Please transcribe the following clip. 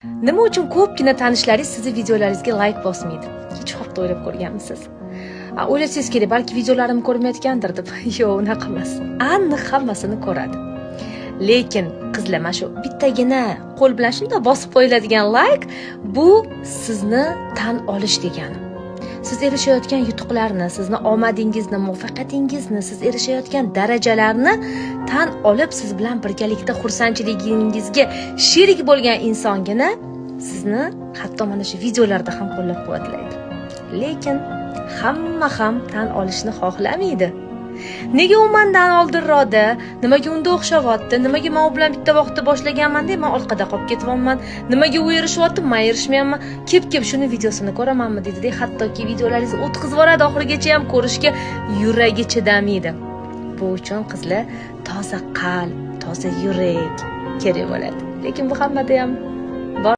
Nima uchun ko'pgina tanishlaringiz sizni videolaringizga like bosmaydi? Hech vaqt o'ylab ko'rganmisiz? O'ylasangiz kerak, balki videolarimni ko'rmayotgandir deb. Yo'q, unaqa emas. Aniq hammasini ko'radi. Lekin qizlar mana shu bittagina qo'l bilan shunday bosib qo'yiladigan like bu sizni tan olish degani. Siz erishayotgan yutuqlarni, sizni omadingizni, muvaffaqiyatingizni, siz erishayotgan darajalarni tan olib, siz bilan birgalikda xursandchiligingizga sherik bo'lgan insongina sizni hatto mana shu videolarda ham qo'llab-quvvatlaydi. Lekin hamma ham tan olishni xohlamaydi. Nega u mendan oldinroqda? Nimaga unda o'xshayapti? Nimaga men u bilan bitta vaqtda boshlaganman-da, men orqada qolib ketyapman? Nimaga u erishyapti, men erishmayapman? Kep shuni videosini ko'ramanmi dedi-da, hattoki videolaringizni o'tkazib yuboradi, oxirigacha ham ko'rishga yuragi chidamaydi. Bu uchun qizlar toza qalb, toza yurak kerak bo'ladi. Lekin bu hammada ham